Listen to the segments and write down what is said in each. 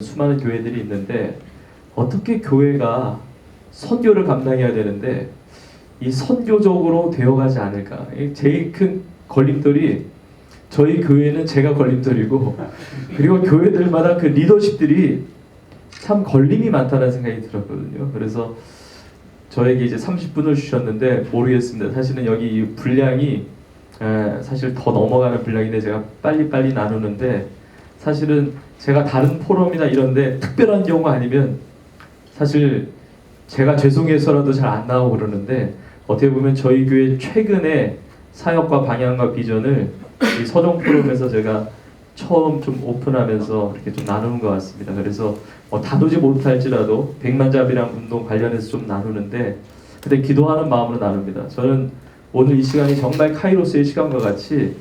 수많은 교회들이 있는데 어떻게 교회가 선교를 감당해야 되는데 이 선교적으로 되어가지 않을까? 제일 큰 걸림돌이 저희 교회는 제가 걸림돌이고 그리고 교회들마다 그 리더십들이 참 걸림이 많다는 생각이 들었거든요. 그래서 저에게 이제 30분을 주셨는데 모르겠습니다. 사실은 여기 이 분량이 사실 더 넘어가는 분량인데 제가 빨리빨리 나누는데 사실은 제가 다른 포럼이나 이런데 특별한 경우 아니면 사실 제가 죄송해서라도 잘 안 나오고 그러는데 어떻게 보면 저희 교회 최근의 사역과 방향과 비전을 이 서정 포럼에서 제가 처음 좀 오픈하면서 이렇게 좀 나누는 것 같습니다. 그래서 다루지 못할지라도 백만잡이랑 운동 관련해서 좀 나누는데 근데 기도하는 마음으로 나눕니다. 저는 오늘 이 시간이 정말 카이로스의 시간과 같이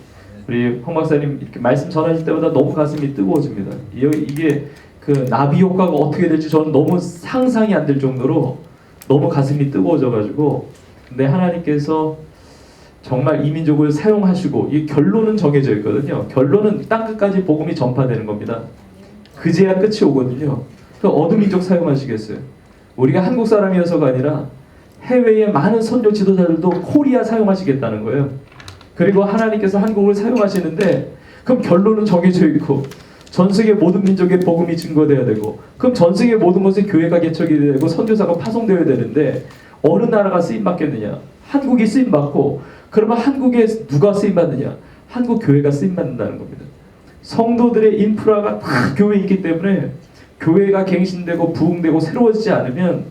우리 황 박사님 이렇게 말씀 전하실 때마다 너무 가슴이 뜨거워집니다. 이게 그 나비 효과가 어떻게 될지 저는 너무 상상이 안 될 정도로 너무 가슴이 뜨거워져가지고 근데 하나님께서 정말 이 민족을 사용하시고 이 결론은 정해져 있거든요. 결론은 땅끝까지 복음이 전파되는 겁니다. 그제야 끝이 오거든요. 어느 민족 사용하시겠어요? 우리가 한국 사람이어서가 아니라 해외의 많은 선교 지도자들도 코리아 사용하시겠다는 거예요. 그리고 하나님께서 한국을 사용하시는데 그럼 결론은 정해져 있고 전 세계 모든 민족의 복음이 증거되어야 되고 그럼 전 세계 모든 곳에 교회가 개척이 되고 선교사가 파송되어야 되는데 어느 나라가 쓰임받겠느냐? 한국이 쓰임받고 그러면 한국에 누가 쓰임받느냐? 한국 교회가 쓰임받는다는 겁니다. 성도들의 인프라가 다 교회에 있기 때문에 교회가 갱신되고 부흥되고 새로워지지 않으면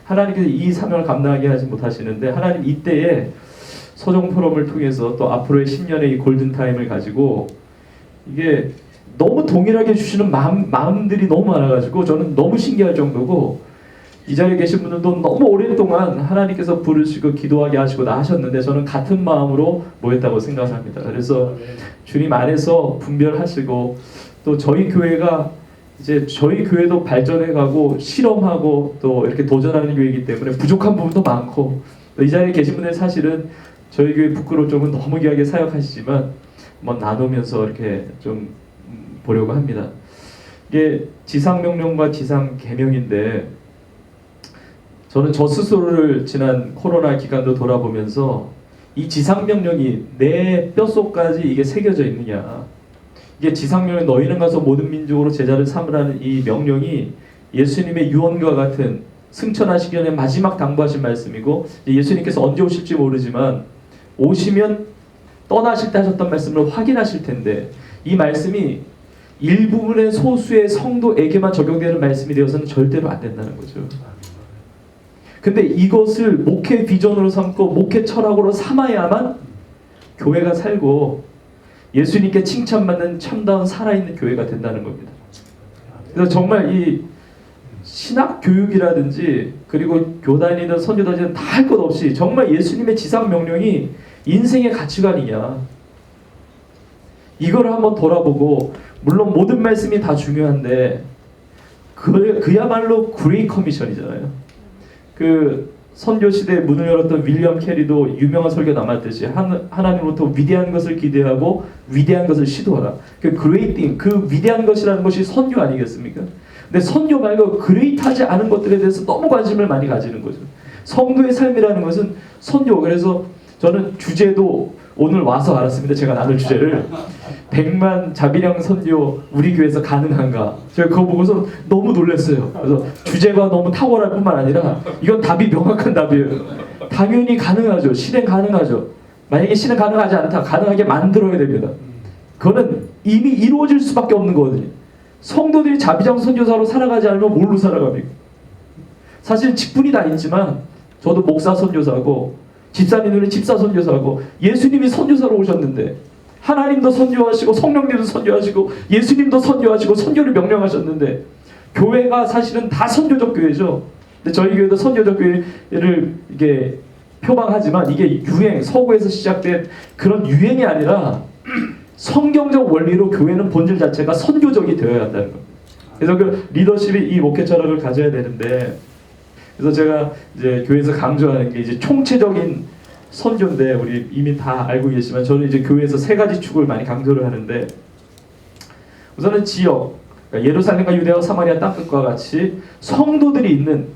하나님께서 이 사명을 감당하게 하지 못하시는데 하나님 이때에 서정 포럼을 통해서 또 앞으로의 10년의 이 골든타임을 가지고 이게 너무 동일하게 주시는 마음들이 너무 많아가지고 저는 너무 신기할 정도고 이 자리에 계신 분들도 너무 오랫동안 하나님께서 부르시고 기도하게 하시고 다 하셨는데 저는 같은 마음으로 모였다고 생각합니다. 그래서 주님 안에서 분별하시고 또 저희 교회가 이제 저희 교회도 발전해가고 실험하고 또 이렇게 도전하는 교회이기 때문에 부족한 부분도 많고 이 자리에 계신 분들 사실은 저희 교회 부끄러울 정도는 너무 귀하게 사역하시지만 뭐 나누면서 이렇게 좀 보려고 합니다. 이게 지상명령과 지상계명인데 저는 저 스스로를 지난 코로나 기간도 돌아보면서 이 지상명령이 내 뼛속까지 이게 새겨져 있느냐 이게 지상명령 너희는 가서 모든 민족으로 제자를 삼으라는 이 명령이 예수님의 유언과 같은 승천하시기 전에 마지막 당부하신 말씀이고 예수님께서 언제 오실지 모르지만 오시면 떠나실 때 하셨던 말씀을 확인하실 텐데 이 말씀이 일부분의 소수의 성도에게만 적용되는 말씀이 되어서는 절대로 안 된다는 거죠. 근데 이것을 목회 비전으로 삼고 목회 철학으로 삼아야만 교회가 살고 예수님께 칭찬받는 참다운 살아있는 교회가 된다는 겁니다. 그래서 정말 이 신학 교육이라든지 그리고 교단이든 선교단이든 다 할 것 없이 정말 예수님의 지상 명령이 인생의 가치관이냐 이걸 한번 돌아보고 물론 모든 말씀이 다 중요한데 그야말로 그레이 커미션이잖아요. 그 선교 시대에 문을 열었던 윌리엄 캐리도 유명한 설교 남았듯이 하나님으로부터 위대한 것을 기대하고 위대한 것을 시도하라. 그 그레이팅 그 위대한 것이라는 것이 선교 아니겠습니까? 근데 선교 말고 그레이트하지 않은 것들에 대해서 너무 관심을 많이 가지는 거죠. 성도의 삶이라는 것은 선교. 그래서 저는 주제도 오늘 와서 알았습니다. 제가 나눌 주제를 100만 자비량 선교 우리 교회에서 가능한가? 제가 그거 보고서 너무 놀랐어요. 그래서 주제가 너무 탁월할 뿐만 아니라 이건 답이 명확한 답이에요. 당연히 가능하죠. 실행 가능하죠. 만약에 실행 가능하지 않다 가능하게 만들어야 됩니다. 그거는 이미 이루어질 수밖에 없는 거거든요. 성도들이 자비장 선교사로 살아가지 않으면 뭘로 살아갑니까? 사실 직분이 다 있지만 저도 목사 선교사고 집사님들은 집사 선교사고 예수님이 선교사로 오셨는데 하나님도 선교하시고 성령님도 선교하시고 예수님도 선교하시고 선교를 명령하셨는데 교회가 사실은 다 선교적 교회죠. 근데 저희 교회도 선교적 교회를 이게 표방하지만 이게 유행, 서구에서 시작된 그런 유행이 아니라 성경적 원리로 교회는 본질 자체가 선교적이 되어야 한다는 겁니다. 그래서 그 리더십이 이 목회 철학을 가져야 되는데 그래서 제가 이제 교회에서 강조하는 게 이제 총체적인 선교인데 우리 이미 다 알고 계시지만 저는 이제 교회에서 세 가지 축을 많이 강조를 하는데 우선은 지역 그러니까 예루살렘과 유대와 사마리아 땅끝과 같이 성도들이 있는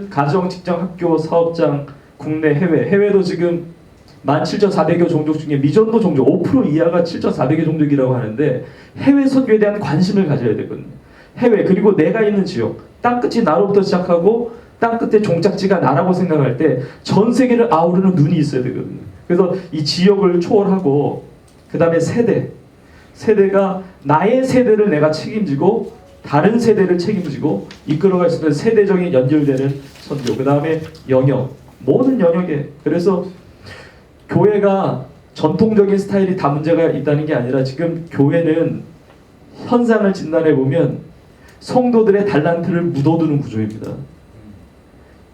가정, 직장, 학교, 사업장, 국내, 해외도 지금 17,400여 종족 중에 미전도 종족 5% 이하가 7,400여 종족이라고 하는데 해외 선교에 대한 관심을 가져야 되거든요. 해외, 그리고 내가 있는 지역, 땅끝이 나로부터 시작하고 땅끝의 종착지가 나라고 생각할 때 전 세계를 아우르는 눈이 있어야 되거든요. 그래서 이 지역을 초월하고 그 다음에 세대가 나의 세대를 내가 책임지고 다른 세대를 책임지고 이끌어갈 수 있는 세대적인 연결되는 선교, 그 다음에 영역, 모든 영역에. 그래서 교회가 전통적인 스타일이 다 문제가 있다는 게 아니라 지금 교회는 현상을 진단해 보면 성도들의 달란트를 묻어두는 구조입니다.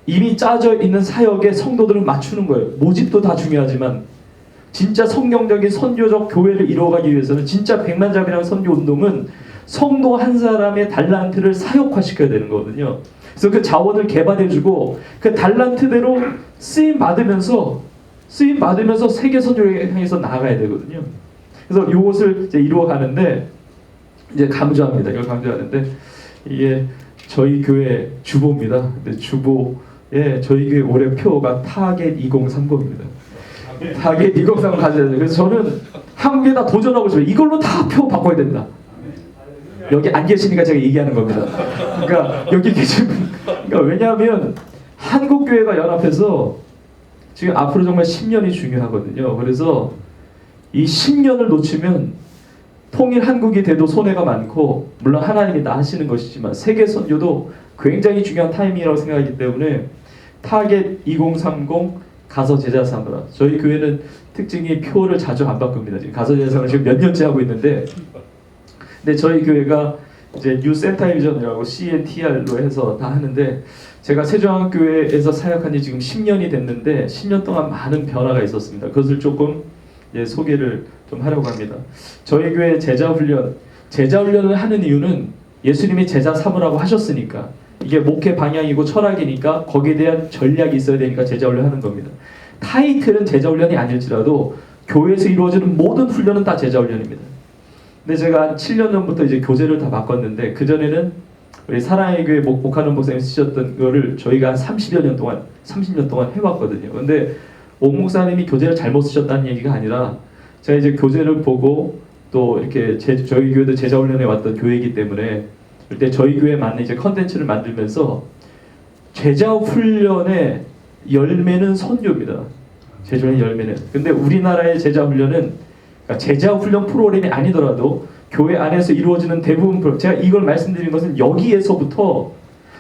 이미 짜져 있는 사역에 성도들을 맞추는 거예요. 모집도 다 중요하지만 진짜 성경적인 선교적 교회를 이루어가기 위해서는 진짜 백만잡이라는 선교 운동은 성도 한 사람의 달란트를 사역화시켜야 되는 거거든요. 그래서 그 자원을 개발해주고 그 달란트대로 쓰임 받으면서 세계 선교를 향해서 나아가야 되거든요. 그래서 이것을 이제 이루어가는데 이제 강조합니다. 이걸 강조하는데 이게 저희 교회 주보입니다. 근데 주보에 저희 교회 올해 표가 타겟 2030입니다. 타겟 2030 가져야 돼요. 그래서 저는 한국에다 도전하고 싶어요. 이걸로 다 표 바꿔야 된다. 여기 안 계시니까 제가 얘기하는 겁니다. 그러니까 여기 계시면, 그러니까 왜냐하면 한국 교회가 연합해서 지금 앞으로 정말 10년이 중요하거든요. 그래서 이 10년을 놓치면 통일 한국이 돼도 손해가 많고, 물론 하나님이 다 하시는 것이지만 세계 선교도 굉장히 중요한 타이밍이라고 생각하기 때문에 타겟 2030 가서 제자 삼으라. 저희 교회는 특징이 표를 자주 안 바꿉니다. 지금 가서 제자 삼을 지금 몇 년째 하고 있는데, 근데 저희 교회가 이제 뉴 센타이비전이라고 CNTR로 해서 다 하는데, 제가 세종한교회에서 사역한 지 지금 10년이 됐는데 10년 동안 많은 변화가 있었습니다. 그것을 조금 소개를 좀 하려고 합니다. 저희 교회 제자훈련을 하는 이유는 예수님이 제자 삼으라고 하셨으니까, 이게 목회 방향이고 철학이니까 거기에 대한 전략이 있어야 되니까 제자훈련 하는 겁니다. 타이틀은 제자훈련이 아닐지라도 교회에서 이루어지는 모든 훈련은 다 제자훈련입니다. 근데 제가 한 7년 전부터 이제 교재를 다 바꿨는데, 그전에는 우리 사랑의 교회 목하는 목사님이 쓰셨던 거를 저희가 한 30년 동안 해왔거든요. 근데 옥 목사님이 교재를 잘못 쓰셨다는 얘기가 아니라, 제가 이제 교재를 보고 또 이렇게 저희 교회도 제자훈련에 왔던 교회이기 때문에 그때 저희 교회에 맞는 이제 컨텐츠를 만들면서 제자훈련의 열매는 선교입니다. 제자훈련의 열매는. 근데 우리나라의 제자훈련은, 그러니까 제자훈련 프로그램이 아니더라도 교회 안에서 이루어지는 대부분 프로그램, 제가 이걸 말씀드린 것은 여기에서부터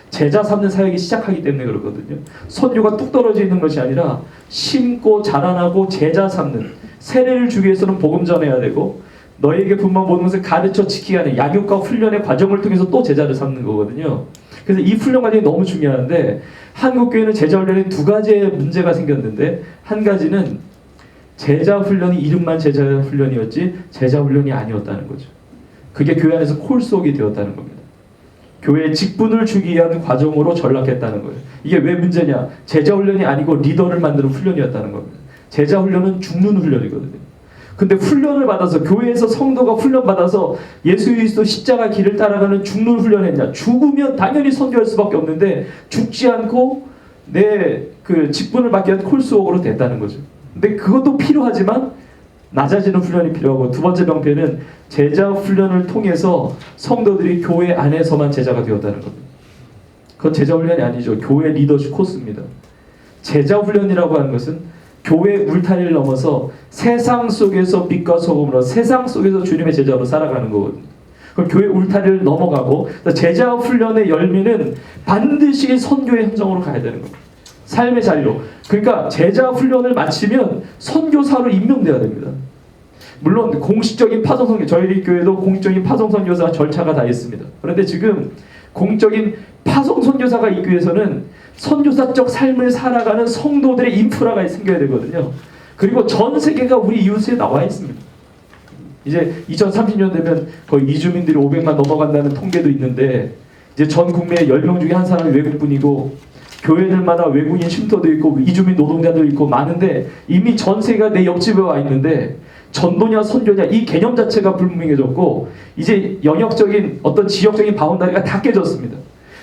제자 삼는 사역이 시작하기 때문에 그렇거든요. 선교가 뚝 떨어져 있는 것이 아니라 심고 자라나고 제자 삼는, 세례를 주기 위해서는 복음 전해야 되고 너에게 분만 모든 것을 가르쳐 지키게 하는 양육과 훈련의 과정을 통해서 또 제자를 삼는 거거든요. 그래서 이 훈련 과정이 너무 중요한데, 한국교회는 제자 훈련에 두 가지의 문제가 생겼는데, 한 가지는 제자 훈련이 이름만 제자 훈련이었지 제자 훈련이 아니었다는 거죠. 그게 교회 안에서 콜속이 되었다는 겁니다. 교회에 직분을 주기 위한 과정으로 전락했다는 거예요. 이게 왜 문제냐? 제자 훈련이 아니고 리더를 만드는 훈련이었다는 겁니다. 제자 훈련은 죽는 훈련이거든요. 근데 훈련을 받아서, 교회에서 성도가 훈련받아서 예수 그리스도 십자가 길을 따라가는 죽는 훈련했냐? 죽으면 당연히 선교할 수밖에 없는데 죽지 않고 내 그 직분을 받기 위한 콜스웍으로 됐다는 거죠. 근데 그것도 필요하지만 낮아지는 훈련이 필요하고, 두 번째 병폐는 제자 훈련을 통해서 성도들이 교회 안에서만 제자가 되었다는 겁니다. 그건 제자 훈련이 아니죠. 교회 리더십 코스입니다. 제자 훈련이라고 하는 것은 교회 울타리를 넘어서 세상 속에서 빛과 소금으로, 세상 속에서 주님의 제자로 살아가는 거거든요. 그럼 교회 울타리를 넘어가고, 제자 훈련의 열매는 반드시 선교의 현장으로 가야 되는 겁니다. 삶의 자리로. 그러니까 제자 훈련을 마치면 선교사로 임명돼야 됩니다. 물론 공식적인 파송선교, 저희 교회도 공식적인 파송선교사 절차가 다 있습니다. 그런데 지금 공적인 파송선교사가 있기 위해서는 선교사적 삶을 살아가는 성도들의 인프라가 생겨야 되거든요. 그리고 전 세계가 우리 이웃에 나와 있습니다. 이제 2030년 되면 거의 이주민들이 500만 넘어간다는 통계도 있는데, 이제 전 국민의 10명 중에 한 사람이 외국분이고, 교회들마다 외국인 쉼터도 있고 이주민 노동자도 있고 많은데, 이미 전 세계가 내 옆집에 와 있는데 전도냐 선교냐 이 개념 자체가 불분명해졌고 이제 영역적인 어떤 지역적인 바운다리가 다 깨졌습니다.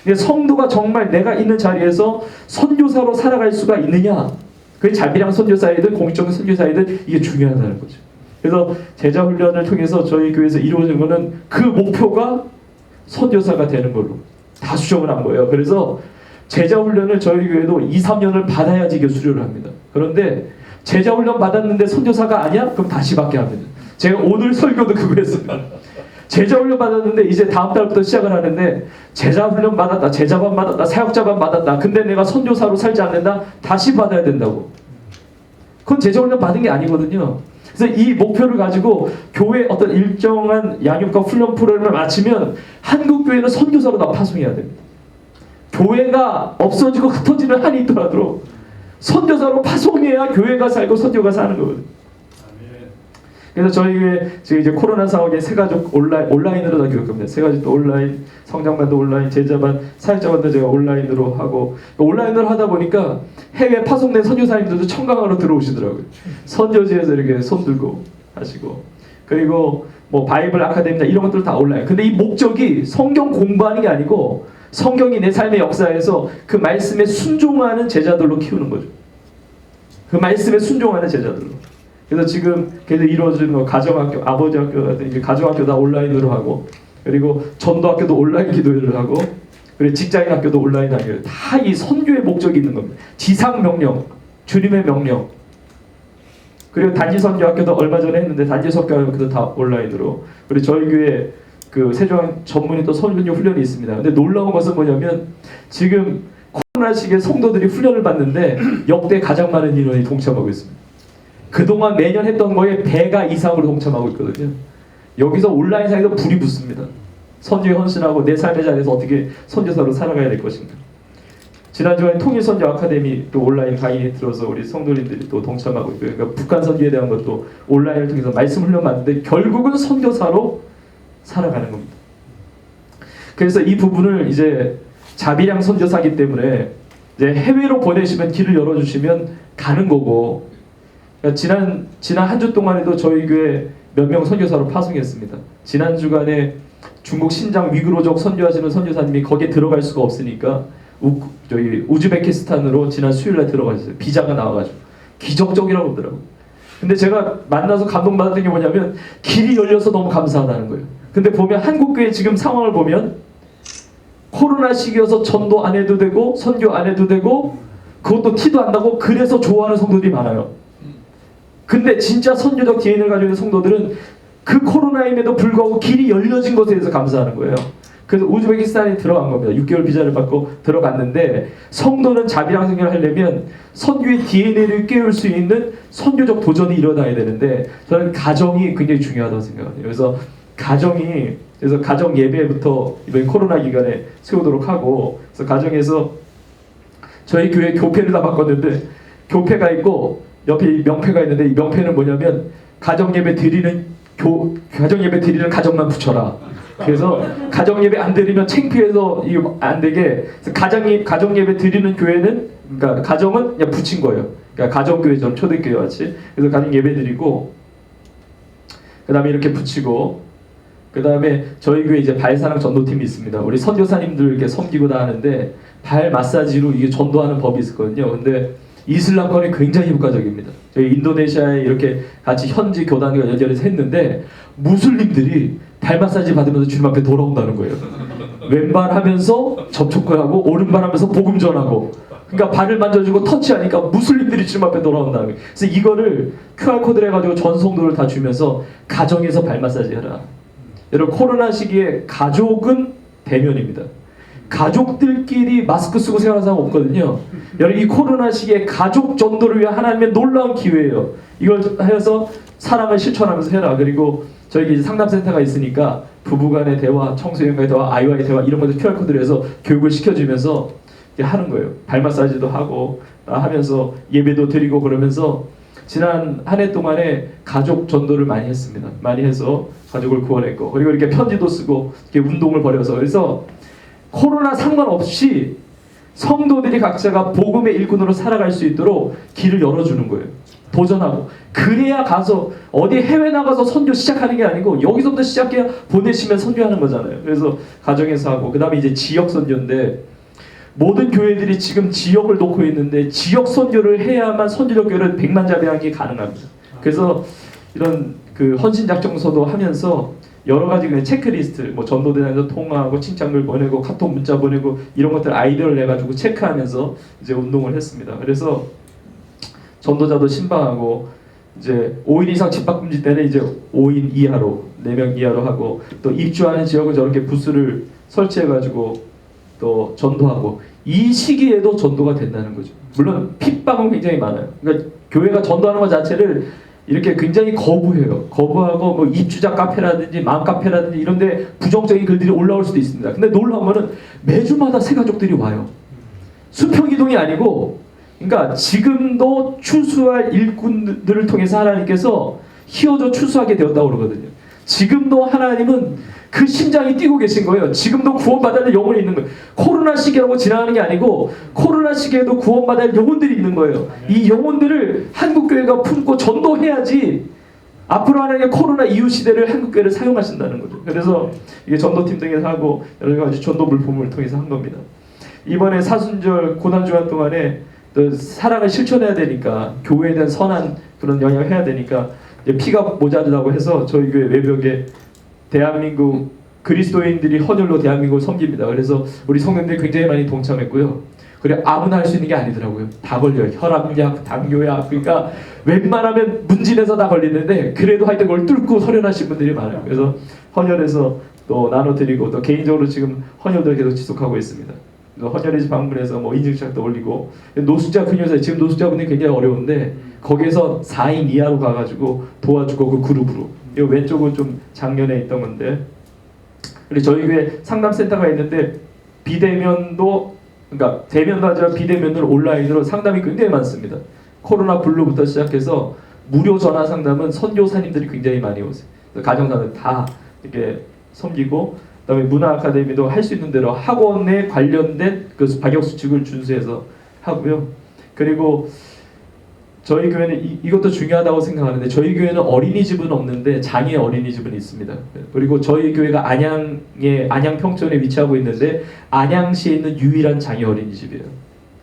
근데 성도가 정말 내가 있는 자리에서 선교사로 살아갈 수가 있느냐, 그게 자비랑 선교사이든 공적인 선교사이든 이게 중요하다는 거죠. 그래서 제자 훈련을 통해서 저희 교회에서 이루어진 거는 그 목표가 선교사가 되는 걸로 다 수정을 한 거예요. 그래서 제자 훈련을 저희 교회도 2, 3년을 받아야지 이게 수료를 합니다. 그런데 제자 훈련 받았는데 선교사가 아니야? 그럼 다시 받게 합니다. 제가 오늘 설교도 그거 했습니다. 제자 훈련 받았는데 이제 다음 달부터 시작을 하는데 제자 훈련 받았다, 제자반 받았다, 사역자반 받았다. 근데 내가 선교사로 살지 않는다? 다시 받아야 된다고. 그건 제자 훈련 받은 게 아니거든요. 그래서 이 목표를 가지고 교회 어떤 일정한 양육과 훈련 프로그램을 마치면 한국 교회는 선교사로 다 파송해야 됩니다. 교회가 없어지고 흩어지는 한이 있더라도 선교사로 파송해야 교회가 살고 선교가 사는 거거든요. 그래서 저희 교회 지금 이제 코로나 상황에 세가족 온라인으로 다 교육합니다. 세가족도 온라인, 성장반도 온라인, 제자반, 사역자반도 제가 온라인으로 하고 온라인으로 하다 보니까 해외 파송된 선교사님들도 청강하러 들어오시더라고요. 선교지에서 이렇게 손 들고 하시고 그리고 뭐 바이블 아카데미나 이런 것들 다 온라인. 근데 이 목적이 성경 공부하는 게 아니고 성경이 내 삶의 역사에서 그 말씀에 순종하는 제자들로 키우는 거죠. 그 말씀에 순종하는 제자들로. 그래서 지금 계속 이루어지는 거 가정학교, 아버지 학교 같은 이제 가정학교 다 온라인으로 하고 그리고 전도학교도 온라인 기도회를 하고 그리고 직장인 학교도 온라인 학교 다 이 선교의 목적이 있는 겁니다. 지상 명령, 주님의 명령. 그리고 단지 선교 학교도 얼마 전에 했는데 단지 선교 학교도 다 온라인으로. 그리고 저희 교회 그 세종 전문의 또 선교 훈련이 있습니다. 근데 놀라운 것은 뭐냐면 지금 코로나 시기에 성도들이 훈련을 받는데 역대 가장 많은 인원이 동참하고 있습니다. 그동안 매년 했던 거에 배가 이상으로 동참하고 있거든요. 여기서 온라인상에서 불이 붙습니다. 선교에 헌신하고 내 삶의 자리에서 어떻게 선교사로 살아가야 될 것인가. 지난주에 통일선교 아카데미 또 온라인 강의에 들어서 우리 성도님들이 또 동참하고 있고요. 그러니까 북한 선교에 대한 것도 온라인을 통해서 말씀 훈련 받는데 결국은 선교사로 살아가는 겁니다. 그래서 이 부분을 이제 자비량 선교사기 때문에 이제 해외로 보내시면 길을 열어주시면 가는 거고 그러니까 지난 한 주 동안에도 저희 교회 몇 명 선교사로 파송했습니다. 지난 주간에 중국 신장 위구르족 선교하시는 선교사님이 거기에 들어갈 수가 없으니까 저희 우즈베키스탄으로 지난 수요일날 들어가셨어요. 비자가 나와가지고 기적적이라고 그러더라고요. 근데 제가 만나서 감동받았던 게 뭐냐면 길이 열려서 너무 감사하다는 거예요. 근데 보면 한국교회 지금 상황을 보면 코로나 시기여서 전도 안 해도 되고 선교 안 해도 되고 그것도 티도 안 나고 그래서 좋아하는 성도들이 많아요. 근데 진짜 선교적 DNA를 가지고 있는 성도들은 그 코로나임에도 불구하고 길이 열려진 것에 대해서 감사하는 거예요. 그래서 우즈베키스탄에 들어간 겁니다. 6개월 비자를 받고 들어갔는데 성도는 자비랑 선교를 하려면 선교의 DNA를 깨울 수 있는 선교적 도전이 일어나야 되는데 저는 가정이 굉장히 중요하다고 생각해요. 그래서 가정 예배부터 이번 코로나 기간에 세우도록 하고 그래서 가정에서 저희 교회 교패를 다 바꿨는데 교패가 있고 옆에 명패가 있는데 이 명패는 뭐냐면 가정 예배 드리는 가정만 붙여라. 그래서 가정 예배 안 드리면 창피해서 이거 안 되게 가정 예배 드리는 교회는 그러니까 가정은 그냥 붙인 거예요. 그러니까 가정 교회처럼 초대교회 같이. 그래서 가정 예배 드리고 그다음에 이렇게 붙이고 그다음에 저희 교회 이제 발사랑 전도팀이 있습니다. 우리 선교사님들 이렇게 섬기고 다 하는데 발 마사지로 이게 전도하는 법이 있었거든요. 근데 이슬람권이 굉장히 효과적입니다. 저희 인도네시아에 이렇게 같이 현지 교단과 연결해서 했는데 무슬림들이 발 마사지 받으면서 주님 앞에 돌아온다는 거예요. 왼발 하면서 접촉을 하고 오른발 하면서 복음 전하고 그러니까 발을 만져주고 터치하니까 무슬림들이 주님 앞에 돌아온다는 거예요. 그래서 이거를 QR코드를 해가지고 전 성도를 다 주면서 가정에서 발 마사지 해라. 여러분 코로나 시기에 가족은 대면입니다. 가족들끼리 마스크 쓰고 생활하는 사람 없거든요. 여러분 이 코로나 시기에 가족 전도를 위한 하나님의 놀라운 기회예요. 이걸 해서 사랑을 실천하면서 해라. 그리고 저희 이제 상담센터가 있으니까 부부간의 대화, 청소년과의 대화, 아이와의 대화 이런 것들 QR코드를 해서 교육을 시켜주면서 하는 거예요. 발 마사지도 하고 하면서 예배도 드리고 그러면서 지난 한 해 동안에 가족 전도를 많이 했습니다. 많이 해서 가족을 구원했고 그리고 이렇게 편지도 쓰고 이렇게 운동을 벌여서 그래서 코로나 상관없이 성도들이 각자가 복음의 일꾼으로 살아갈 수 있도록 길을 열어주는 거예요. 도전하고. 그래야 가서 어디 해외 나가서 선교 시작하는 게 아니고 여기서부터 시작해야 보내시면 선교하는 거잖아요. 그래서 가정에서 하고, 그 다음에 이제 지역 선교인데, 모든 교회들이 지금 지역을 놓고 있는데 지역 선교를 해야만 선교적 교회를 백만자배하기 가능합니다. 그래서 이런 그 헌신작정서도 하면서 여러 가지 그냥 체크리스트, 뭐 전도대장에서 통화하고 칭찬글 보내고 카톡 문자 보내고 이런 것들 아이디어를 내가지고 체크하면서 이제 운동을 했습니다. 그래서 전도자도 신방하고, 이제 5인 이상 집합금지 때는 이제 5인 이하로, 4명 이하로 하고, 또 입주하는 지역은 저렇게 부스를 설치해가지고 또 전도하고, 이 시기에도 전도가 된다는 거죠. 물론 핍박은 굉장히 많아요. 그러니까 교회가 전도하는 것 자체를 이렇게 굉장히 거부해요. 거부하고 뭐 입주자 카페라든지 맘 카페라든지 이런데 부정적인 글들이 올라올 수도 있습니다. 근데 놀라운 거는 매주마다 새 가족들이 와요. 수평 이동이 아니고, 그러니까 지금도 추수할 일꾼들을 통해서 하나님께서 희어져 추수하게 되었다고 그러거든요. 지금도 하나님은 그 심장이 뛰고 계신 거예요. 지금도 구원받을 영혼이 있는 거예요. 코로나 시기라고 지나가는 게 아니고, 코로나 시기에도 구원받을 영혼들이 있는 거예요. 이 영혼들을 한국교회가 품고 전도해야지 앞으로 하나님의 코로나 이후 시대를 한국교회를 사용하신다는 거죠. 그래서 이게 전도팀 등에서 하고 여러 가지 전도 물품을 통해서 한 겁니다. 이번에 사순절 고난주간 동안에 또 사랑을 실천해야 되니까, 교회에 대한 선한 그런 영향을 해야 되니까 피가 모자르다고 해서 저희 교회 외벽에 대한민국 그리스도인들이 헌혈로 대한민국을 섬깁니다. 그래서 우리 성도들이 굉장히 많이 동참했고요. 그래, 아무나 할 수 있는 게 아니더라고요. 다 걸려요. 혈압약, 당뇨약, 그러니까 웬만하면 문진해서 다 걸리는데, 그래도 하여튼 그걸 뚫고 서련하신 분들이 많아요. 그래서 헌혈해서 또 나눠드리고, 또 개인적으로 지금 헌혈도 계속 지속하고 있습니다. 헌혈의 방문해서 뭐 인증샷도 올리고, 노숙자 근효사, 지금 노숙자분들이 굉장히 어려운데 거기에서 4인 이하로 가가지고 도와주고, 그 그룹으로. 이 왼쪽은 좀 작년에 있던 건데, 그리고 저희 교회 상담센터가 있는데 비대면도, 그러니까 대면도 아니라 비대면으로 온라인으로 상담이 굉장히 많습니다. 코로나 블루부터 시작해서 무료 전화 상담은 선교사님들이 굉장히 많이 오세요. 가정사는 다 이렇게 섬기고, 그다음에 문화 아카데미도 할 수 있는 대로 학원에 관련된 그 방역 수칙을 준수해서 하고요. 그리고 저희 교회는 이것도 중요하다고 생각하는데, 저희 교회는 어린이집은 없는데 장애 어린이집은 있습니다. 그리고 저희 교회가 안양 평촌에 위치하고 있는데 안양시에 있는 유일한 장애 어린이집이에요.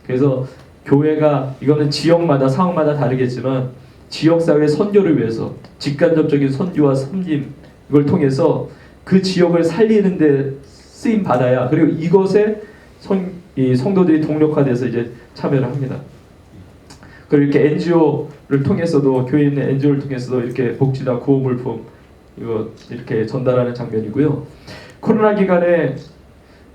그래서 교회가, 이거는 지역마다 상황마다 다르겠지만 지역사회 선교를 위해서 직간접적인 선교와 섬김, 이걸 통해서 그 지역을 살리는 데 쓰임 받아야, 그리고 이것에 이 성도들이 동력화돼서 이제 참여를 합니다. 그리고 이렇게 NGO를 통해서도, 교회 있는 NGO를 통해서도 이렇게 복지나 구호물품 이거 이렇게 전달하는 장면이고요. 코로나 기간에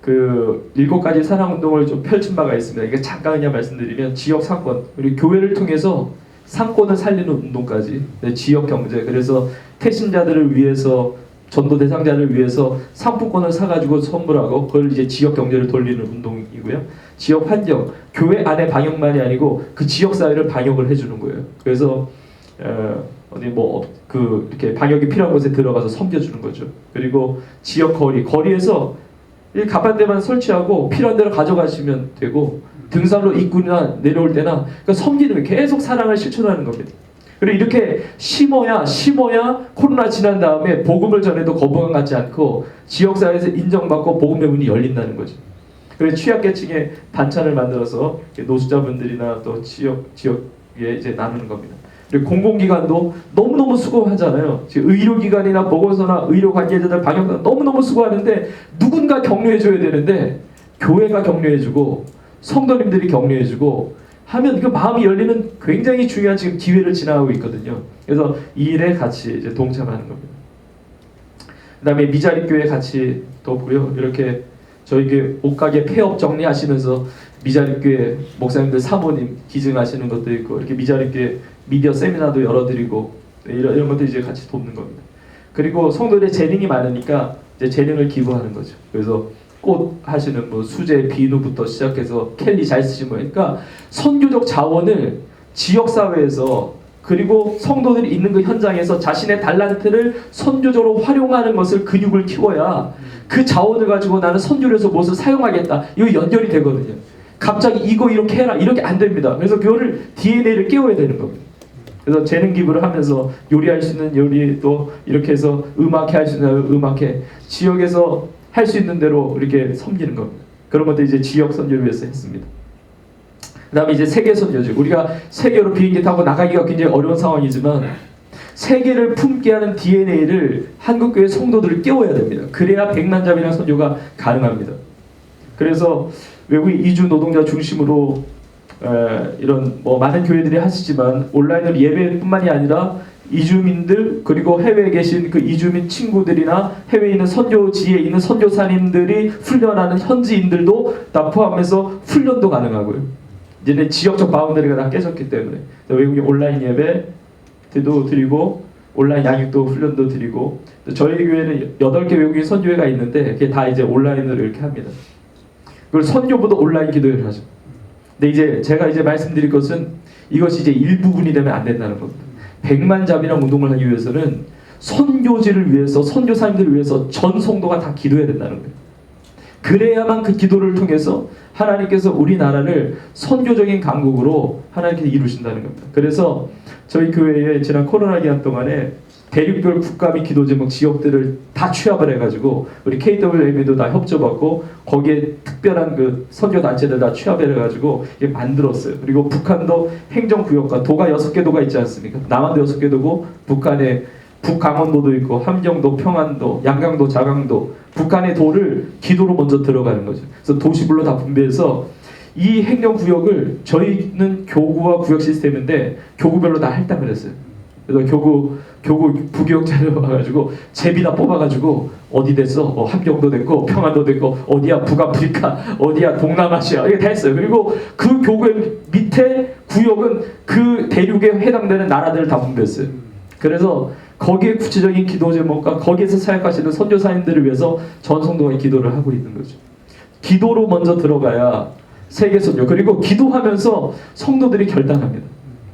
그 7가지 사랑운동을 좀 펼친 바가 있습니다. 이게 잠깐 그냥 말씀드리면, 지역 상권, 그리고 교회를 통해서 상권을 살리는 운동까지, 지역 경제, 그래서 태신자들을 위해서, 전도 대상자를 위해서 상품권을 사가지고 선물하고, 그걸 이제 지역 경제를 돌리는 운동이고요. 지역 환경, 교회 안에 방역만이 아니고 그 지역 사회를 방역을 해주는 거예요. 그래서 어디 뭐 그 이렇게 방역이 필요한 곳에 들어가서 섬겨주는 거죠. 그리고 지역 거리에서 이 가판대만 설치하고 필요한 대로 가져가시면 되고, 등산로 입구나 내려올 때나, 그러니까 섬기는 거예요. 계속 사랑을 실천하는 겁니다. 그리고 이렇게 심어야 코로나 지난 다음에 복음을 전해도 거부감 갖지 않고 지역사회에서 인정받고 복음의 문이 열린다는 거죠. 그래서 취약계층의 반찬을 만들어서 노숙자분들이나 또 지역에 이제 나누는 겁니다. 그리고 공공기관도 너무너무 수고하잖아요. 지금 의료기관이나 보건소나 의료 관계자들, 방역단 너무너무 수고하는데 누군가 격려해줘야 되는데, 교회가 격려해주고 성도님들이 격려해주고 하면 그 마음이 열리는 굉장히 중요한 지금 기회를 지나가고 있거든요. 그래서 이 일에 같이 이제 동참하는 겁니다. 그다음에 미자립 교회 같이 또 보고요. 이렇게 저희 교회 옷가게 폐업 정리하시면서 미자립 교회 목사님들 사모님 기증하시는 것도 있고, 이렇게 미자립 교회 미디어 세미나도 열어드리고, 이런 것들 이제 같이 돕는 겁니다. 그리고 성도들의 재능이 많으니까 이제 재능을 기부하는 거죠. 그래서 꽃 하시는 뭐 수제, 비누부터 시작해서 캘리 잘 쓰시는 거, 그러니까 선교적 자원을 지역 사회에서, 그리고 성도들이 있는 그 현장에서 자신의 달란트를 선교적으로 활용하는 것을, 근육을 키워야 그 자원을 가지고 나는 선교를 해서 무엇을 사용하겠다, 이거 연결이 되거든요. 갑자기 이거 이렇게 해라 이렇게 안 됩니다. 그래서 그거를 DNA를 깨워야 되는 겁니다. 그래서 재능 기부를 하면서 요리할 수 있는 요리, 또 이렇게 해서 음악회 할 수 있는 음악회, 지역에서 할 수 있는 대로 이렇게 섬기는 겁니다. 그런 것도 이제 지역 선교를 위해서 했습니다. 그 다음에 이제 세계 선교죠. 우리가 세계로 비행기 타고 나가기가 굉장히 어려운 상황이지만 세계를 품게 하는 DNA를 한국교회 성도들을 깨워야 됩니다. 그래야 백만잡이라는 선교가 가능합니다. 그래서 외국인 이주 노동자 중심으로 이런 뭐 많은 교회들이 하시지만 온라인으로 예배뿐만이 아니라 이주민들, 그리고 해외에 계신 그 이주민 친구들이나 해외에 있는 선교지에 있는 선교사님들이 훈련하는 현지인들도 다 포함해서 훈련도 가능하고요. 이제는 지역적 바운더리가 다 깨졌기 때문에 외국인 온라인 예배도 드리고 온라인 양육도 훈련도 드리고, 저희 교회는 8개 외국인 선교회가 있는데 그게 다 이제 온라인으로 이렇게 합니다. 그걸 선교보다 온라인 기도회를 하죠. 근데 이제 제가 이제 말씀드릴 것은 이것이 이제 일부분이 되면 안 된다는 겁니다. 백만잡이랑 운동을 하기 위해서는 선교지를 위해서, 선교사님들을 위해서 전 성도가 다 기도해야 된다는 거예요. 그래야만 그 기도를 통해서 하나님께서 우리나라를 선교적인 강국으로 하나님께서 이루신다는 겁니다. 그래서 저희 교회에 지난 코로나 기간 동안에 대륙별 국가 및 기도 제목 지역들을 다 취합을 해가지고 우리 KWM에도 다 협조받고 거기에 특별한 그 선교 단체들 다 취합을 해가지고 이게 만들었어요. 그리고 북한도 행정구역과 도가 6개 도가 있지 않습니까? 남한도 6개 도고 북한에 북강원도도 있고 함경도, 평안도, 양강도, 자강도, 북한의 도를 기도로 먼저 들어가는 거죠. 그래서 도시별로 다 분배해서 이 행정구역을, 저희는 교구와 구역 시스템인데 교구별로 다 할당을 했어요. 그래서 교구 부교육자를 와가지고 제비 다 뽑아가지고 어디 됐어? 함경도 됐고 평안도 됐고 어디야 북아프리카, 어디야 동남아시아, 이게 다 했어요. 그리고 그 교구의 밑에 구역은 그 대륙에 해당되는 나라들을 다 분배했어요. 그래서 거기에 구체적인 기도 제목과 거기에서 사역하시는 선교사님들을 위해서 전 성도가 기도를 하고 있는 거죠. 기도로 먼저 들어가야 세계 선교, 그리고 기도하면서 성도들이 결단합니다.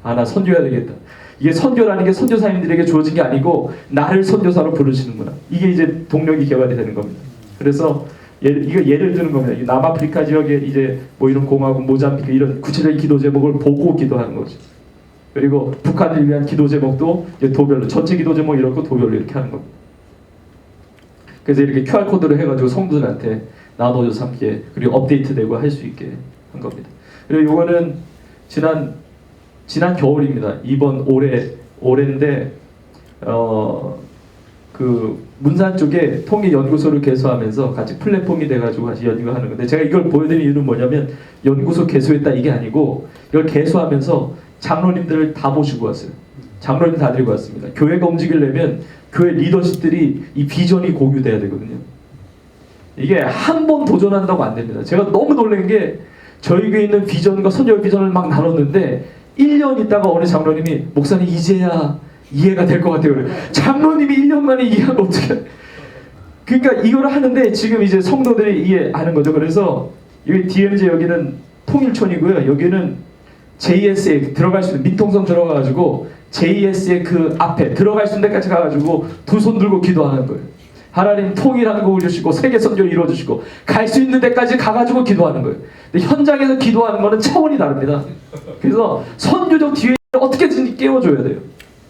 아, 나 선교해야 되겠다. 이게 선교라는 게 선교사님들에게 주어진 게 아니고 나를 선교사로 부르시는구나. 이게 이제 동력이 개발이 되는 겁니다. 그래서 이거 예를 드는 겁니다. 이 남아프리카 지역에 이제 뭐 이런 공화국, 모잠비크 이런 구체적인 기도 제목을 보고 기도하는 거죠. 그리고 북한을 위한 기도 제목도 이제 도별로, 전체 기도 제목 이렇고 도별로 이렇게 하는 겁니다. 그래서 이렇게 QR 코드를 해가지고 성도들한테 나눠줘서 함께 그리고 업데이트되고 할 수 있게 한 겁니다. 그리고 이거는 지난 겨울입니다. 이번 올해인데 그 문산 쪽에 통일 연구소를 개소하면서 같이 플랫폼이 돼가지고 같이 연구하는 건데, 제가 이걸 보여드린 이유는 뭐냐면 연구소 개소했다 이게 아니고 이걸 개소하면서 장로님들을 다 모시고 왔어요. 장로님 다 데리고 왔습니다. 교회가 움직이려면 교회 리더십들이 이 비전이 공유돼야 되거든요. 이게 한 번 도전한다고 안 됩니다. 제가 너무 놀란 게 저희 교회에 있는 비전과 선교 비전을 막 나눴는데 1년 있다가 어느 장로님이 목사님 이제야 이해가 될 것 같아요. 그래. 장로님이 1년 만에 이해하면 어떻게? 그러니까 이걸 하는데 지금 이제 성도들이 이해하는 거죠. 그래서 여기 DMZ 여기는 통일촌이고요. 여기는 JS에 들어갈 수 있는 민통선 들어가가지고 JS의 그 앞에 들어갈 수 있는 데까지 가가지고 두 손 들고 기도하는 거예요. 하나님 통일하는 거 올려주시고 세계 선교를 이루어주시고 갈 수 있는 데까지 가가지고 기도하는 거예요. 근데 현장에서 기도하는 거는 차원이 다릅니다. 그래서 선교적 뒤에 어떻게든지 깨워줘야 돼요.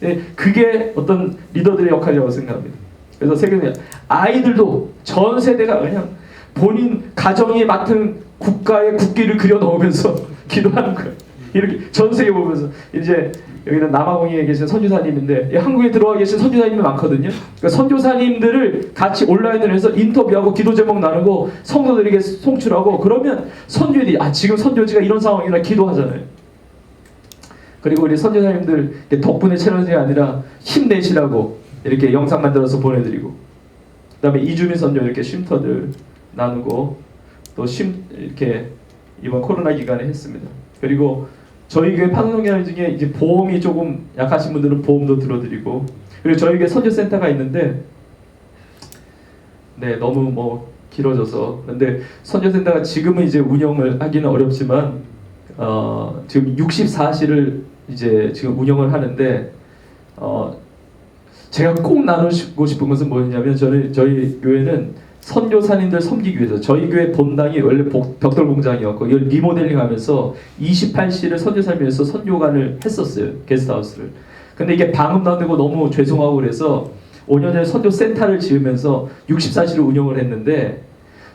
네, 그게 어떤 리더들의 역할이라고 생각합니다. 그래서 세계는 아이들도 전 세대가 그냥 본인 가정이 맡은 국가의 국기를 그려 넣으면서 기도하는 거예요. 이렇게 전 세계 보면서 이제 여기는 남아공에 계신 선교사님인데 한국에 들어와 계신 선교사님이 많거든요. 그러니까 선교사님들을 같이 온라인으로 해서 인터뷰하고 기도 제목 나누고 성도들에게 송출하고 그러면 선교들이 지금 선교지가 이런 상황이라 기도하잖아요. 그리고 우리 선교사님들 덕분에 채널이 아니라 힘내시라고 이렇게 영상 만들어서 보내드리고, 그다음에 이주민 선교 이렇게 쉼터들 나누고 또 이렇게 이번 코로나 기간에 했습니다. 그리고 저희 교회 판송기관 중에 이제 보험이 조금 약하신 분들은 보험도 들어드리고, 그리고 저희 교회 선교센터가 있는데 네, 너무 뭐 길어져서 근데 선교센터가 지금은 이제 운영을 하기는 어렵지만 지금 64시를 이제 지금 운영을 하는데 제가 꼭 나누고 싶은 것은 뭐냐면 저희 교회는 선교사님들 섬기기 위해서 저희 교회 본당이 원래 벽돌 공장이었고 이걸 리모델링하면서 28시를 선교사를 위해서 선교관을 했었어요. 게스트하우스를. 근데 이게 방음도 안 되고 너무 죄송하고 그래서 5년 전에 선교센터를 지으면서 64시를 운영을 했는데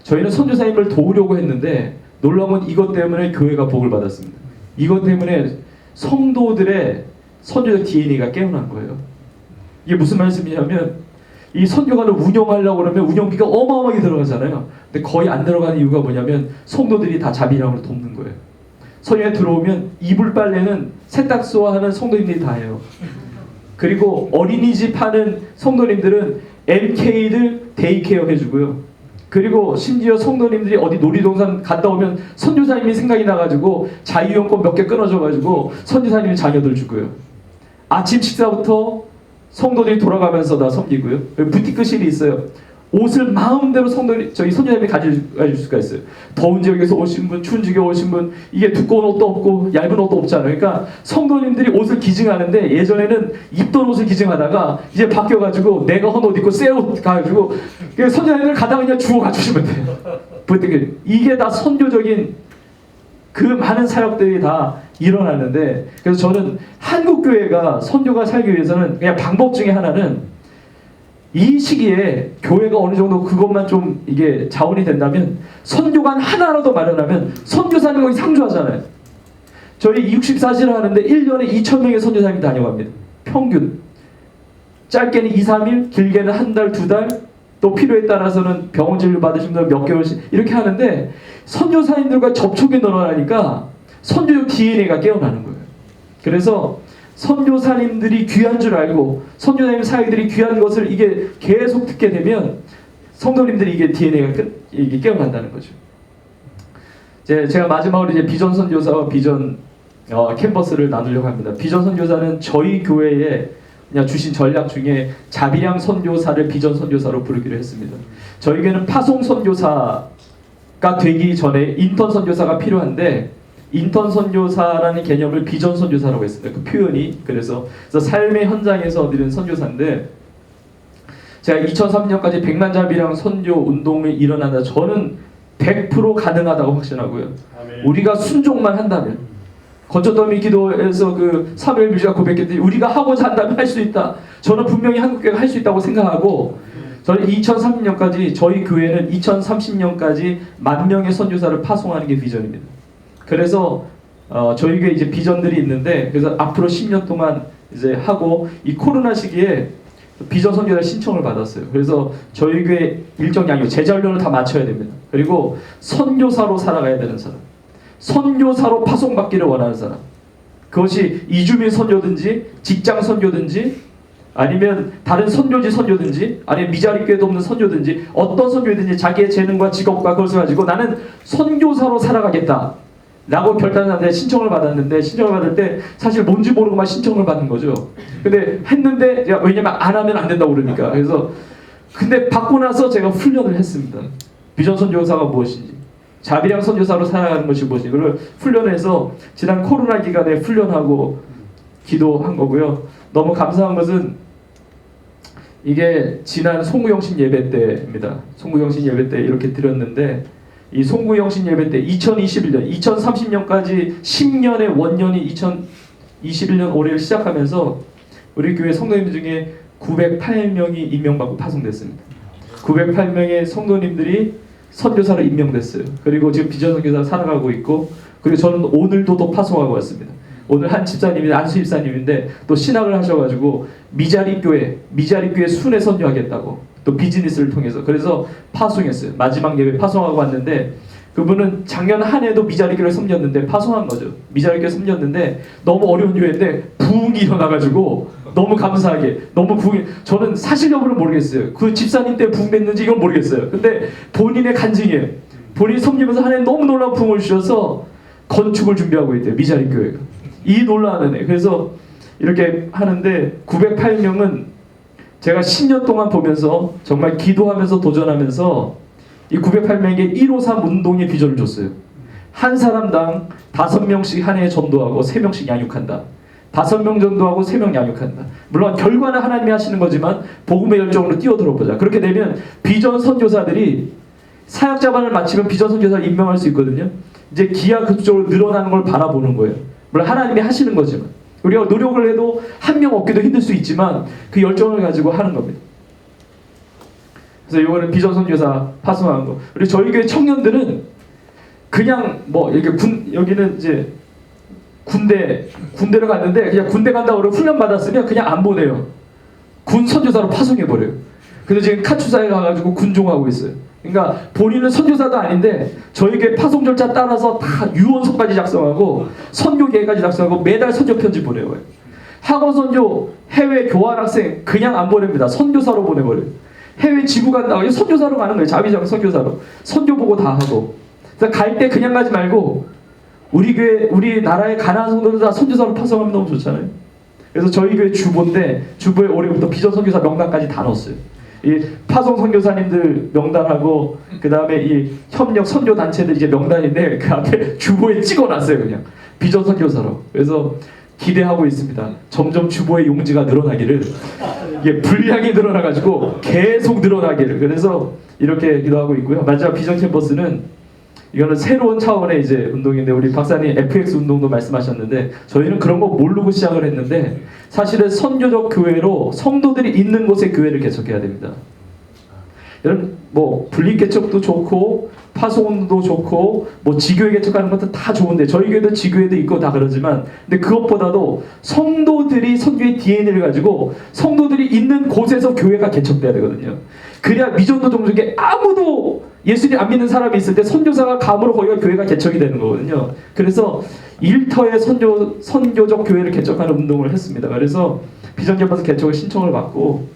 저희는 선교사님을 도우려고 했는데 놀라운 건 이것 때문에 교회가 복을 받았습니다. 이것 때문에 성도들의 선교적 DNA가 깨어난 거예요. 이게 무슨 말씀이냐면 이 선교관을 운영하려고 그러면 운영비가 어마어마하게 들어가잖아요. 근데 거의 안 들어가는 이유가 뭐냐면 성도들이 다 자비량으로 돕는 거예요. 선교에 들어오면 이불 빨래는 세탁소와 하는 성도님들이 다 해요. 그리고 어린이집 하는 성도님들은 MK들 데이케어 해주고요. 그리고 심지어 성도님들이 어디 놀이동산 갔다 오면 선교사님이 생각이 나가지고 자유용권 몇 개 끊어줘가지고 선교사님이 자녀들 주고요. 아침 식사부터 성도들이 돌아가면서 다 섬기고요. 부티크실이 있어요. 옷을 마음대로 저희 선교사님이 가질 수가 있어요. 더운 지역에서 오신 분, 추운 지역에 오신 분, 이게 두꺼운 옷도 없고 얇은 옷도 없잖아요. 그러니까 성도님들이 옷을 기증하는데 예전에는 입던 옷을 기증하다가 이제 바뀌어가지고 내가 헌 옷 입고 새 옷 가지고 선교사님들 가다가 그냥 주워 가주시면 돼요. 부티크 이게 다 선교적인 그 많은 사역들이 다 일어나는데 그래서 저는 한국 교회가 선교가 살기 위해서는 그냥 방법 중에 하나는 이 시기에 교회가 어느 정도 그것만 좀 이게 자원이 된다면 선교관 하나라도 마련하면 선교사님 거기 상주하잖아요. 저희 64시를 하는데 1년에 2,000명의 선교사님이 다녀갑니다. 평균. 짧게는 2, 3일, 길게는 한 달, 2달, 또 필요에 따라서는 병원 진료 받으신 분들 몇 개월씩 이렇게 하는데 선교사님들과 접촉이 늘어나니까 선교적 DNA가 깨어나는 거예요. 그래서 선교사님들이 귀한 줄 알고 선교사님 사역들이 귀한 것을 이게 계속 듣게 되면 성도님들이 이게 DNA가 이게 깨어난다는 거죠. 제가 마지막으로 이제 비전 선교사와 비전 캔버스를 나누려고 합니다. 비전 선교사는 저희 교회에 그냥 주신 전략 중에 자비량 선교사를 비전 선교사로 부르기로 했습니다. 저희 교회는 파송 선교사가 되기 전에 인턴 선교사가 필요한데 인턴 선교사라는 개념을 비전 선교사라고 했습니다. 그 표현이 그래서 삶의 현장에서 얻는 선교사인데 제가 2003년까지 100만 자비량 선교 운동이 일어난다. 저는 100% 가능하다고 확신하고요. 아멘. 우리가 순종만 한다면 거쳐더미 기도에서 그 사무엘 뮤지가 고백했듯이 우리가 하고자 한다면 할 수 있다. 저는 분명히 한국교회가 할 수 있다고 생각하고 저는 2030년까지 저희 교회는 2030년까지 10,000명의 선교사를 파송하는 게 비전입니다. 그래서 저희 교회 이제 비전들이 있는데 그래서 앞으로 10년 동안 이제 하고 이 코로나 시기에 비전 선교사 신청을 받았어요. 그래서 저희 교회 일정 양육 제자 훈련을 다 마쳐야 됩니다. 그리고 선교사로 살아가야 되는 사람, 선교사로 파송받기를 원하는 사람, 그것이 이주민 선교든지 직장 선교든지 아니면 다른 선교지 선교든지 아니면 미자립교회도 없는 선교든지 어떤 선교든지 자기의 재능과 직업과 그것을 가지고 나는 선교사로 살아가겠다 라고 결단하는데 신청을 받았는데 신청을 받을 때 사실 뭔지 모르고만 신청을 받은 거죠. 근데 했는데 왜냐면 안 하면 안 된다고 그러니까 그래서 근데 받고 나서 제가 훈련을 했습니다. 비전 선교사가 무엇인지 자비량 선교사로 살아가는 것이 무엇인지 그걸 훈련해서 지난 코로나 기간에 훈련하고 기도한 거고요. 너무 감사한 것은 이게 지난 송구영신 예배 때입니다. 송구영신 예배 때 이렇게 드렸는데 이 송구영신 예배 때 2021년, 2030년까지 10년의 원년이 2021년 올해를 시작하면서 우리 교회 성도님들 중에 908명이 임명받고 파송됐습니다. 908명의 성도님들이 선교사로 임명됐어요. 그리고 지금 비전 선교사 살아가고 있고 그리고 저는 오늘도 또 파송하고 왔습니다. 오늘 한 집사님이 안수 집사님인데 또 신학을 하셔가지고 미자립교회 순회 선교하겠다고 또 비즈니스를 통해서 그래서 파송했어요. 마지막 예배 파송하고 왔는데 그분은 작년 한 해도 미자립교회를 섬겼는데 파송한 거죠. 미자립교회 섬겼는데 너무 어려운 교회인데 부흥이 일어나가지고 너무 감사하게 너무 부흥이 저는 사실 여부는 모르겠어요. 그 집사님 때 부흥됐는지 이건 모르겠어요. 근데 본인의 간증이에요. 본인이 섬기면서 한 해 너무 놀라운 부흥을 주셔서 건축을 준비하고 있대요. 미자립교회가 이 놀라운 애. 그래서 이렇게 하는데 908명은 제가 10년 동안 보면서 정말 기도하면서 도전하면서 이 908명에게 153 운동의 비전을 줬어요. 한 사람당 5명씩 한 해에 전도하고 3명씩 양육한다. 5명 전도하고 3명 양육한다. 물론 결과는 하나님이 하시는 거지만 복음의 열정으로 뛰어들어보자. 그렇게 되면 비전 선교사들이 사역 자반을 마치면 비전 선교사를 임명할 수 있거든요. 이제 기하급수적으로 늘어나는 걸 바라보는 거예요. 물론 하나님이 하시는 거지만 우리가 노력을 해도 한 명 얻기도 힘들 수 있지만 그 열정을 가지고 하는 겁니다. 그래서 이거는 비전 선교사 파송하는 거. 그리고 저희 교회 청년들은 그냥 뭐 이렇게 여기는 이제 군대를 갔는데 그냥 군대 간다고 그러고 훈련 받았으면 그냥 안 보내요. 군 선교사로 파송해 버려요. 그래서 지금 카투사에 가가지고 군종하고 있어요. 그러니까 본인은 선교사도 아닌데 저에게 파송 절차 따라서 다 유언서까지 작성하고 선교 계획까지 작성하고 매달 선교 편지 보내요. 학원 선교, 해외 교환 학생 그냥 안 보냅니다. 선교사로 보내버려요. 해외 지부 간다고 선교사로 가는 거예요. 자비장 선교사로 선교 보고 다 하고. 그래서 갈 때 그냥 가지 말고 우리 교회, 우리 나라의 가난한 성도들 다 선교사로 파송하면 너무 좋잖아요. 그래서 저희 교회 주보인데 주보에 올해부터 비전 선교사 명단까지 다 넣었어요. 이 파송 선교사님들 명단하고 그 다음에 이 협력 선교 단체들 이제 명단인데 그 앞에 주보에 찍어놨어요. 그냥 비전 선교사로. 그래서 기대하고 있습니다. 점점 주보의 용지가 늘어나기를, 이게 분량이 늘어나가지고 계속 늘어나기를. 그래서 이렇게 기도하고 있고요. 마지막 비전 캠퍼스는 이거는 새로운 차원의 이제 운동인데 우리 박사님 FX 운동도 말씀하셨는데 저희는 그런 거 모르고 시작을 했는데 사실은 선교적 교회로 성도들이 있는 곳에 교회를 개척해야 됩니다. 여러분 뭐 분립 개척도 좋고 파송도 좋고 뭐 지교회 개척하는 것도 다 좋은데 저희 교회도 지교회도 있고 다 그러지만 근데 그것보다도 성도들이 선교의 DNA를 가지고 성도들이 있는 곳에서 교회가 개척돼야 되거든요. 그래야 미전도 종족에 아무도 예수님 안 믿는 사람이 있을 때 선교사가 감으로 거기가 교회가 개척이 되는 거거든요. 그래서 일터에 선교적 교회를 개척하는 운동을 했습니다. 그래서 비전 캠퍼스 개척을 신청을 받고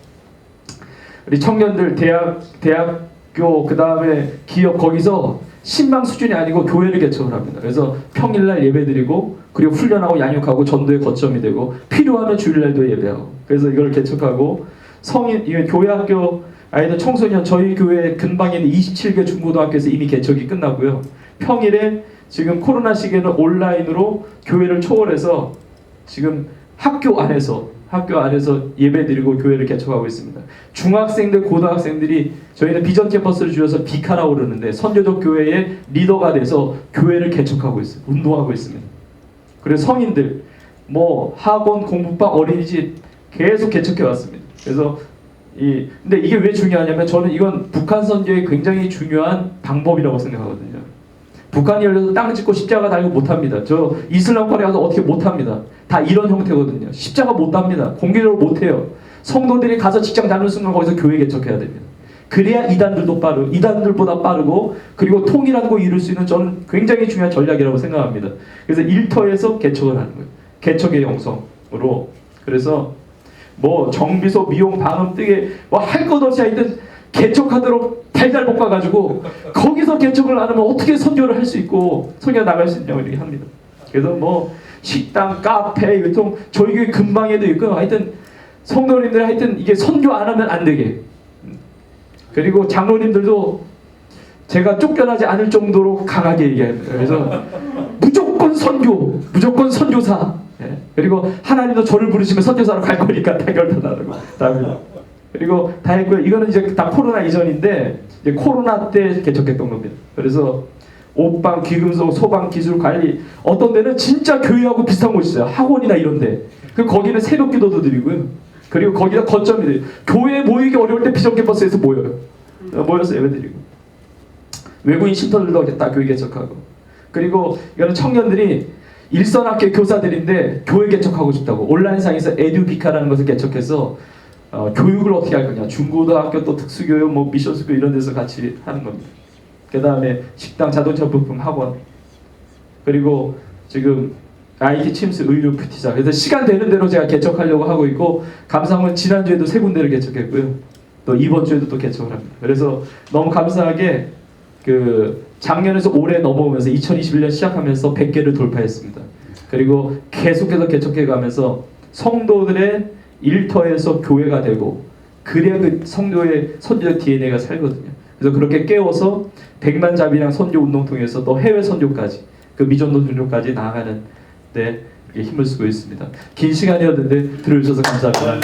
우리 청년들 대학교 그 다음에 기업 거기서 신방 수준이 아니고 교회를 개척을 합니다. 그래서 평일날 예배드리고 그리고 훈련하고 양육하고 전도의 거점이 되고 필요하면 주일날도 예배하고 그래서 이걸 개척하고 성인 이게 교회학교 아이들 청소년 저희 교회 근방에 있는 27개 중고등학교에서 이미 개척이 끝나고요. 평일에 지금 코로나 시기에는 온라인으로 교회를 초월해서 지금 학교 안에서 예배드리고 교회를 개척하고 있습니다. 중학생들, 고등학생들이 저희는 비전 캠퍼스를 줄여서 비카라고 그러는데 선교적 교회의 리더가 돼서 교회를 개척하고 있어요. 운동하고 있습니다. 그래서 성인들, 뭐 학원, 공부방, 어린이집 계속 개척해 왔습니다. 그래서 근데 이게 왜 중요하냐면 저는 이건 북한 선교의 굉장히 중요한 방법이라고 생각하거든요. 북한이 예를 들어서 땅 짓고 십자가 달고 못합니다. 저 이슬람권에 가서 어떻게 못합니다. 다 이런 형태거든요. 십자가 못합니다. 공개적으로 못해요. 성도들이 가서 직장 다니는 순간 거기서 교회 개척해야 됩니다. 그래야 이단들보다 빠르고 그리고 통일하고 이룰 수 있는 저는 굉장히 중요한 전략이라고 생각합니다. 그래서 일터에서 개척을 하는 거예요. 개척의 영성으로. 그래서 뭐 정비소, 미용, 방음 등에 뭐 할 것 없이 하여튼 개척하도록 달달 볶아가지고 거기서 개척을 안 하면 어떻게 선교를 할 수 있고 선교 나갈 수 있냐고 이렇게 합니다. 그래서 뭐 식당, 카페, 유통 저희 교회 근방에도 있고 하여튼 성도님들 하여튼 이게 선교 안 하면 안 되게. 그리고 장로님들도 제가 쫓겨나지 않을 정도로 강하게 얘기합니다. 그래서 무조건 선교, 무조건 선교사. 예. 그리고 하나님도 저를 부르시면 선교사로 갈 거니까 다 결단하라고. 그리고 다 했고요. 이거는 이제 다 코로나 이전인데 이제 코로나 때 개척했던 겁니다. 그래서 옷방, 귀금속, 소방, 기술 관리 어떤 데는 진짜 교회하고 비슷한 곳이 있어요. 학원이나 이런 데. 그리고 거기는 새벽 기도도 드리고요. 그리고 거기다 거점이 돼요. 교회 모이기 어려울 때 비전 캠퍼스에서 모여요. 모여서 예배드리고 외국인 쉼터들도 다 교회 개척하고 그리고 이거는 청년들이 일선학교 교사들인데 교회 개척하고 싶다고 온라인상에서 에듀비카라는 것을 개척해서 교육을 어떻게 할 거냐 중고등학교 또 특수교육 뭐 미션스쿨 이런 데서 같이 하는 겁니다. 그 다음에 식당 자동차 부품 학원 그리고 지금 IT 침수 의료 뷰티사 그래서 시간 되는 대로 제가 개척하려고 하고 있고 감사함은 지난주에도 3군데를 개척했고요. 또 이번 주에도 또 개척을 합니다. 그래서 너무 감사하게 작년에서 올해 넘어오면서 2021년 시작하면서 100개를 돌파했습니다. 그리고 계속해서 개척해가면서 성도들의 일터에서 교회가 되고 그래야 그 성도의 선교적 DNA가 살거든요. 그래서 그렇게 깨워서 백만자비랑 선교 운동 통해서 또 해외 선교까지 그 미전도 종교까지 나아가는 데 그렇게 힘을 쓰고 있습니다. 긴 시간이었는데 들어주셔서 감사합니다.